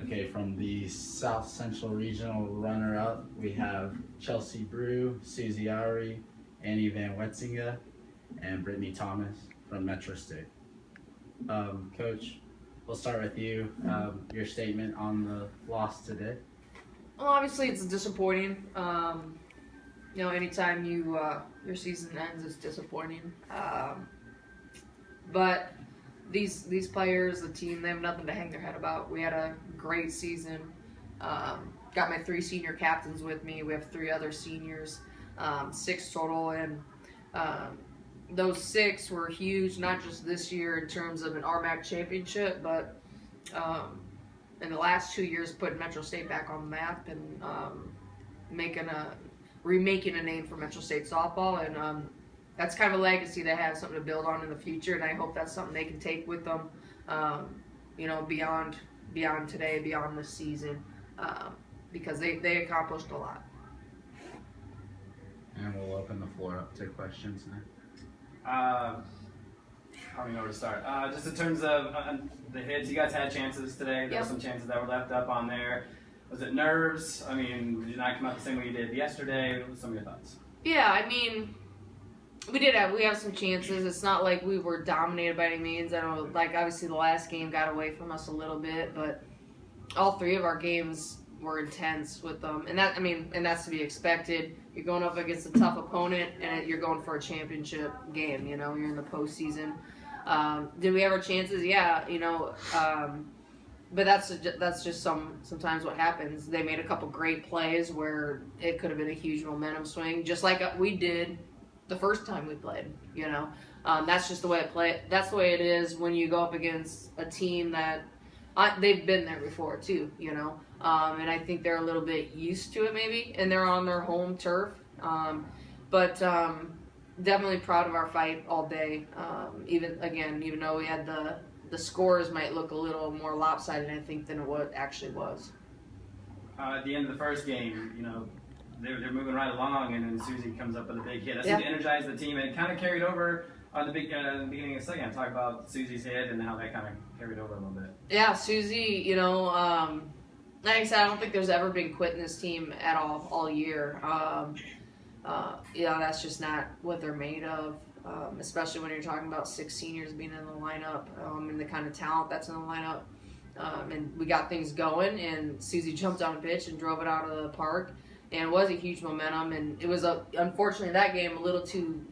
Okay, from the South Central Regional runner-up, we have Chelsea Brew, Susie Owery, Annie Van Wetzinga, and Brittany Thomas from Metro State. Coach, we'll start with you. Your statement on the loss today. Well, obviously it's disappointing. Anytime your season ends, it's disappointing. But these players, the team, they have nothing to hang their head about. We had a great season. Got my 3 senior captains with me. We have 3 other seniors, 6 total, and those 6 were huge, not just this year in terms of an RMAC championship, but in the last 2 years, putting Metro State back on the map and remaking a name for Metro State softball, and that's kind of a legacy they have, something to build on in the future, and I hope that's something they can take with them, beyond today, beyond this season, because they accomplished a lot. And we'll open the floor up to questions now. I don't even know where to start. Just in terms of the hits, you guys had chances today. There were some chances that were left up on there. Was it nerves? I mean, did you not come out the same way you did yesterday? What were some of your thoughts? Yeah, I mean, we have some chances. It's not like we were dominated by any means. I don't know, like obviously the last game got away from us a little bit, but all 3 of our games were intense with them, and that's to be expected. You're going up against a tough opponent, and you're going for a championship game. You're in the postseason. Did we have our chances? Yeah, but that's just sometimes what happens. They made a couple great plays where it could have been a huge momentum swing, just like we did the first time we played. That's just the way that's the way it is when you go up against a team that they've been there before too. And I think they're a little bit used to it maybe, and they're on their home turf. But definitely proud of our fight all day. Even though we had the scores might look a little more lopsided, I think, than what actually was. At the end of the first game, they're moving right along, and then Susie comes up with a big hit. That seemed to energize the team, and it kind of carried over on the beginning of the second. Talk about Susie's hit and how that kind of carried over a little bit. Yeah, Susie, like I said, I don't think there's ever been quit in this team at all year. That's just not what they're made of. Especially when you're talking about 6 seniors being in the lineup, and the kind of talent that's in the lineup. And we got things going, and Susie jumped on a pitch and drove it out of the park, and it was a huge momentum. And it was unfortunately that game a little too,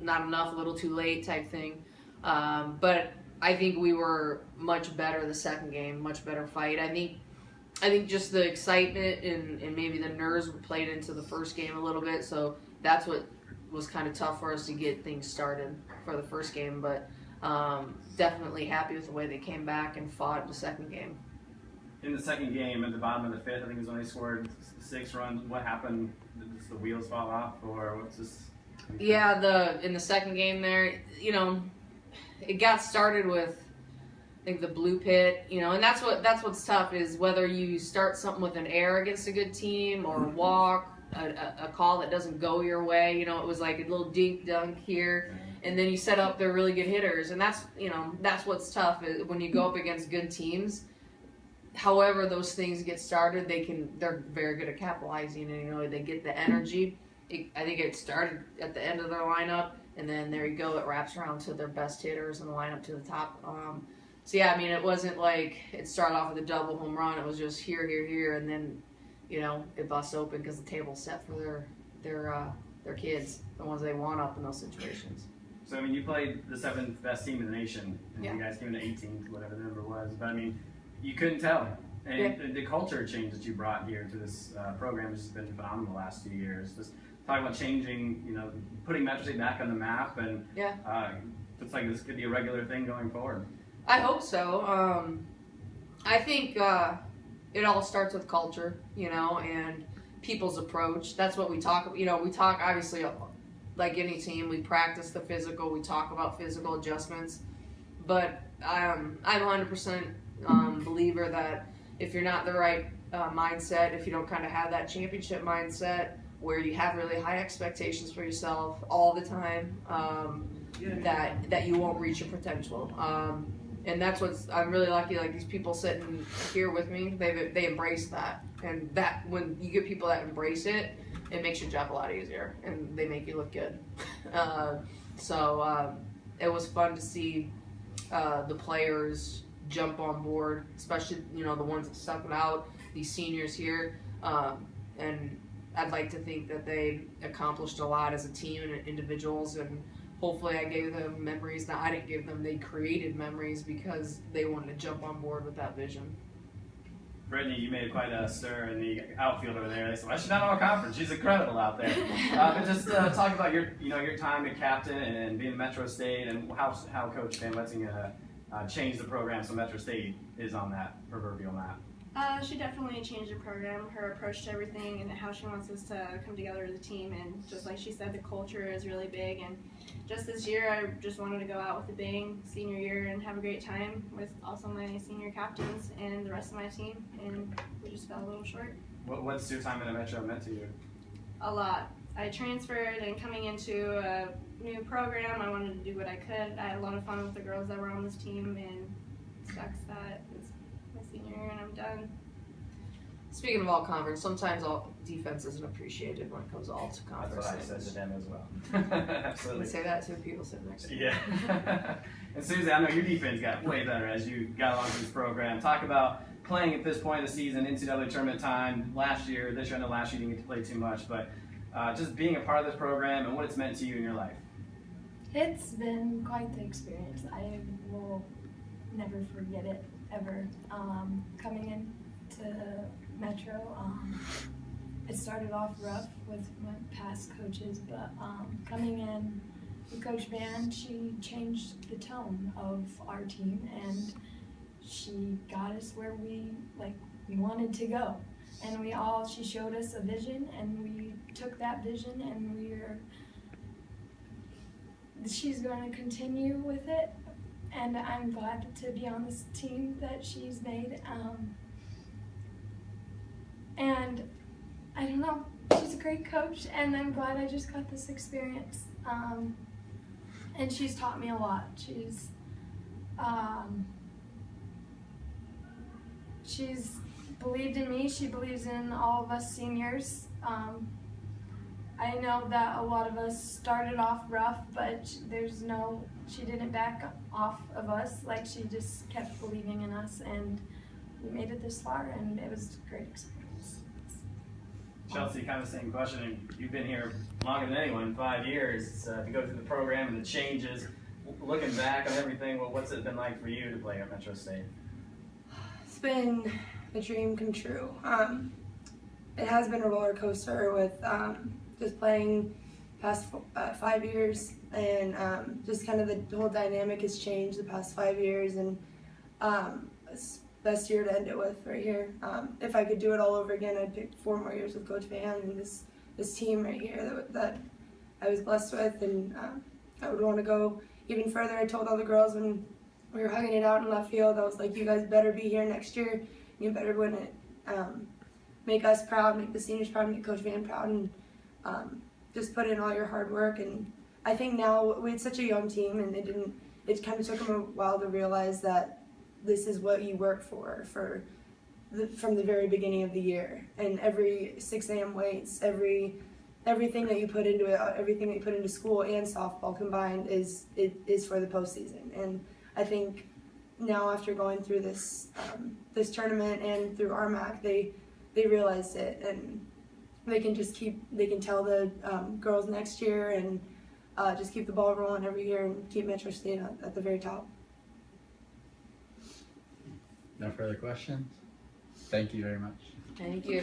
not enough, a little too late type thing. But I think we were much better the second game, much better fight. I think just the excitement and maybe the nerves played into the first game a little bit, so that's what was kind of tough for us to get things started for the first game, but definitely happy with the way they came back and fought the second game. In the second game, at the bottom of the 5th, I think it was only scored 6 runs. What happened? Did the wheels fall off, or what's this? Yeah, in the second game there, it got started with, I think, the blue pit, and that's what's tough is whether you start something with an error against a good team or a walk, a call that doesn't go your way. It was like a little dink dunk here, and then you set up their really good hitters, and that's what's tough is when you go up against good teams. However those things get started, they're very good at capitalizing, and they get the energy. I think it started at the end of their lineup, and then there you go, it wraps around to their best hitters in the lineup to the top. So yeah, it wasn't like it started off with a double home run. It was just here, and then it busts open because the table's set for their kids, the ones they want up in those situations. So you played the 7th best team in the nation, and you guys came in the 18th, whatever the number was. But you couldn't tell, and the culture change that you brought here to this program has just been phenomenal the last 2 years. Just talking about changing, putting Metro State back on the map, and looks like this could be a regular thing going forward. I hope so. I think it all starts with culture, and people's approach. That's what we talk about. We talk, obviously, like any team, we practice the physical, we talk about physical adjustments. But I'm 100% believer that if you're not the right mindset, if you don't kind of have that championship mindset where you have really high expectations for yourself all the time, that you won't reach your potential. And that's what's, I'm really lucky, like these people sitting here with me, they embrace that. And that, when you get people that embrace it, it makes your job a lot easier and they make you look good. It was fun to see the players jump on board, especially, you know, the ones that stuck it out, these seniors here. And I'd like to think that they accomplished a lot as a team and individuals, and hopefully I gave them memories that I didn't give them. They created memories because they wanted to jump on board with that vision. Brittany, you made quite a stir in the outfield over there. They said, "Well, she's not on conference. She's incredible out there." But just talk about your time at captain and being at Metro State, and how Coach Van Wetzinga changed the program so Metro State is on that proverbial map. She definitely changed the program, her approach to everything, and how she wants us to come together as a team. And just like she said, the culture is really big. And just this year, I just wanted to go out with a bang, senior year, and have a great time with also my senior captains and the rest of my team. And we just fell a little short. What's your time in a Metro meant to you? A lot. I transferred, and coming into a new program, I wanted to do what I could. I had a lot of fun with the girls that were on this team, and it sucks that it's my senior year and I'm done. Speaking of all conference, sometimes all defense isn't appreciated when it comes all to conference. That's what I said to them as well. You Absolutely. say that to people sitting next to you. Yeah. And Susie, I know your defense got way better as you got along through this program. Talk about playing at this point of the season, NCAA tournament time, last year. This year, I know last year you didn't get to play too much, but just being a part of this program and what it's meant to you in your life. It's been quite the experience. I will never forget it, ever. Coming into Metro, it started off rough with my past coaches, but coming in with Coach Van, she changed the tone of our team, and she got us where we wanted to go. And she showed us a vision, and we took that vision, and she's going to continue with it, and I'm glad to be on this team that she's made. And I don't know, she's a great coach, and I'm glad I just got this experience. And she's taught me a lot. She's believed in me. She believes in all of us seniors. I know that a lot of us started off rough, but she didn't back off of us. Like, she just kept believing in us, and we made it this far, and it was a great experience. Chelsea, kind of the same question. And you've been here longer than anyone, 5 years. To go through the program and the changes, looking back on everything, what's it been like for you to play at Metro State? It's been a dream come true. It has been a roller coaster with just playing past 5 years, and just kind of the whole dynamic has changed the past 5 years, and it's best year to end it with right here. If I could do it all over again, I'd pick 4 more years with Coach Van and this team right here that I was blessed with, and I would want to go even further. I told all the girls when we were hugging it out in left field, I was like, you guys better be here next year. You better win it. Make us proud, make the seniors proud, make Coach Van proud, and just put in all your hard work. And I think now we had such a young team, and it kind of took them a while to realize that this is what you work for from the very beginning of the year. And every 6 a.m. weights, everything that you put into it, everything that you put into school and softball combined is for the postseason. And I think now, after going through this tournament and through RMAC, they realized it, and they can tell the girls next year, and just keep the ball rolling every year and keep Metro State at the very top. No further questions? Thank you very much. Thank you.